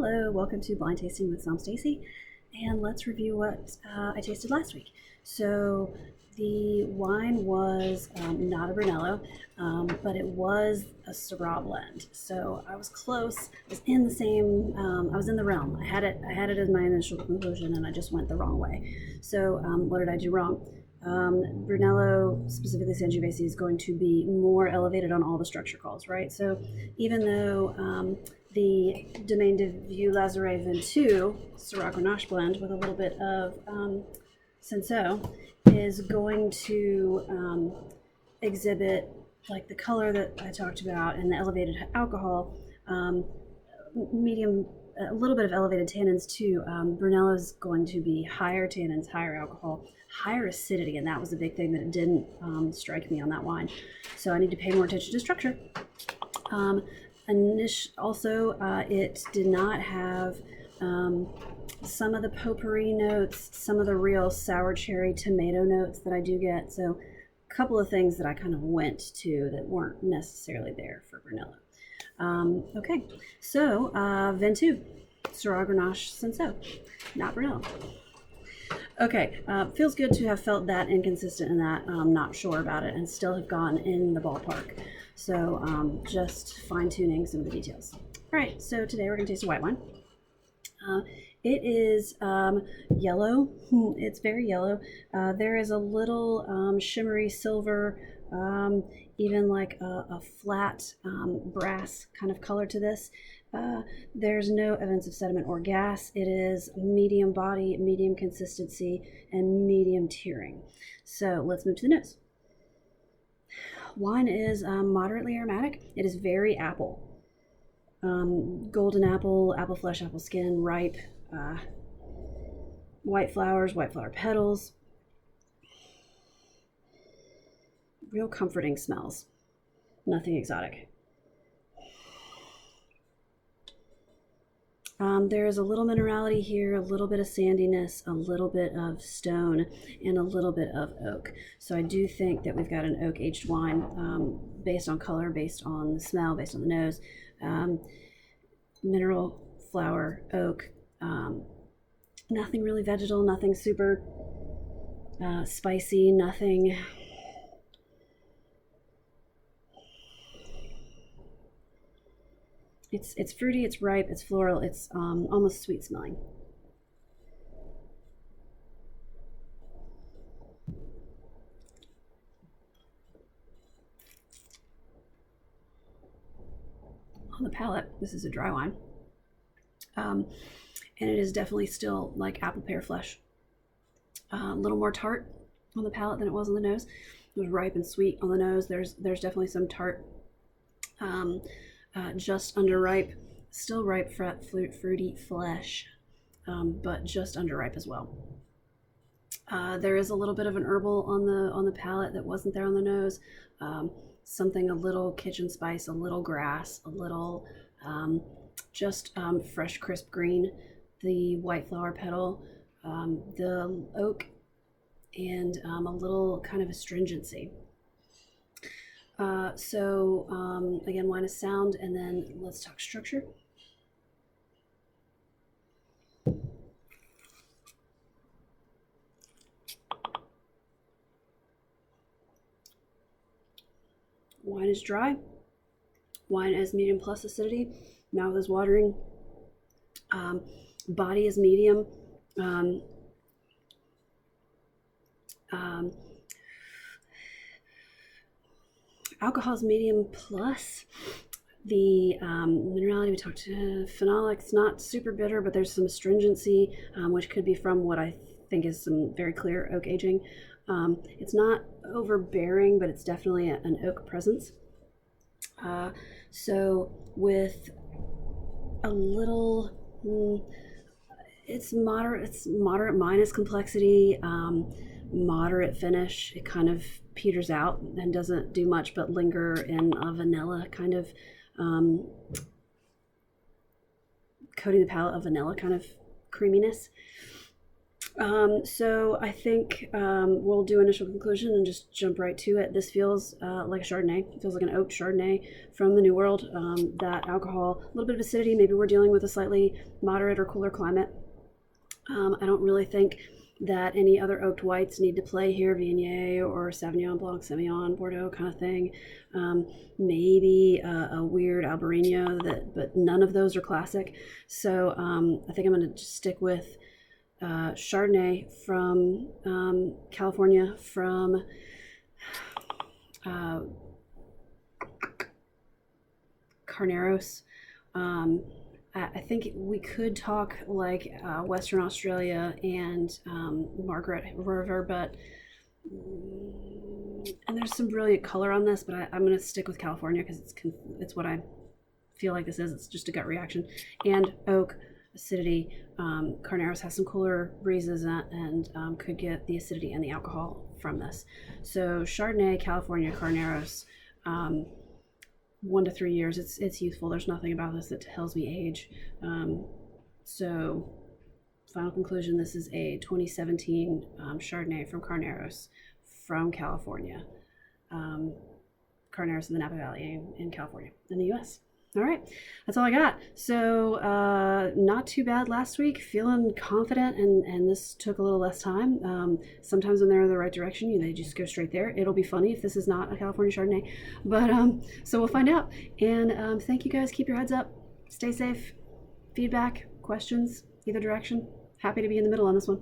Hello, welcome to Blind Tasting with Somm Stacey, and let's review what I tasted last week. So the wine was not a Brunello, but it was a Syrah blend. So I was close. I was in the same. I was in the realm. I had it as my initial conclusion, and I just went the wrong way. So what did I do wrong? Brunello, specifically Sangiovese, is going to be more elevated on all the structure calls, right? So even though the Domaine de Vieux-Lazare Ventoux Syrah Grenache blend with a little bit of Cinsault is going to exhibit like the color that I talked about and the elevated alcohol, medium, a little bit of elevated tannins too. Brunello is going to be higher tannins, higher alcohol, higher acidity, and that was a big thing that it didn't strike me on that wine. So I need to pay more attention to structure. Also, it did not have some of the potpourri notes, some of the real sour cherry tomato notes that I do get. So a couple of things that I kind of went to that weren't necessarily there for Brunello. Okay, so Ventoux, Syrah Grenache Cinsault, not Brunello. Okay, feels good to have felt that inconsistent and that not sure about it and still have gone in the ballpark. So just fine-tuning some of the details. All right, so today we're going to taste a white wine. It is yellow. It's very yellow. There is a little shimmery silver, even like a flat brass kind of color to this. There's no evidence of sediment or gas. It is medium body, medium consistency, and medium tearing. So let's move to the nose. Wine is moderately aromatic. It is very apple. Golden apple, apple flesh, apple skin, ripe, white flowers, white flower petals. Real comforting smells. Nothing exotic. There is a little minerality here, a little bit of sandiness, a little bit of stone, and a little bit of oak. So I do think that we've got an oak-aged wine based on color, based on the smell, based on the nose. Mineral, flower, oak. Nothing really vegetal, nothing super spicy, nothing... It's fruity, it's ripe, it's floral, it's almost sweet smelling. On the palate, this is a dry wine. And it is definitely still like apple pear flesh. A little more tart on the palate than it was on the nose. It was ripe and sweet on the nose. There's definitely some tart. Just underripe, still ripe, fruity flesh, but just underripe as well. There is a little bit of an herbal on the palate that wasn't there on the nose. Something a little kitchen spice, a little grass, a little just fresh crisp green, the white flower petal, the oak, and a little kind of astringency. Again, wine is sound, and then let's talk structure. Wine is dry. Wine is medium plus acidity. Mouth is watering. Body is medium. Alcohol is medium plus. The minerality, we talked to phenolics, not super bitter, but there's some astringency, which could be from what I think is some very clear oak aging. It's not overbearing, but it's definitely an oak presence. So with a little, it's moderate minus complexity, moderate finish. It kind of peters out and doesn't do much but linger in a vanilla kind of coating the palate of vanilla kind of creaminess. So I think we'll do initial conclusion and just jump right to it. This feels like a Chardonnay. It feels like an oak Chardonnay from the New World. That alcohol, a little bit of acidity. Maybe we're dealing with a slightly moderate or cooler climate. I don't really think that any other oaked whites need to play here, Viognier or Sauvignon Blanc, Semillon, Bordeaux kind of thing. Maybe a weird Albarino, but none of those are classic. So I think I'm going to just stick with Chardonnay from California, from Carneros. I think we could talk like Western Australia and Margaret River, but and there's some brilliant color on this, but I'm going to stick with California because it's what I feel like this is. It's just a gut reaction. And oak, acidity. Carneros has some cooler breezes and could get the acidity and the alcohol from this. So Chardonnay, California, Carneros. 1 to 3 years. It's youthful. There's nothing about this that tells me age. So final conclusion, this is a 2017 Chardonnay from Carneros from California. Carneros in the Napa Valley in California, in the US. All right, that's all I got. So not too bad last week, feeling confident, and this took a little less time. Sometimes when they're in the right direction, they just go straight there. It'll be funny if this is not a California Chardonnay, but so we'll find out. And thank you guys. Keep your heads up. Stay safe. Feedback, questions, either direction. Happy to be in the middle on this one.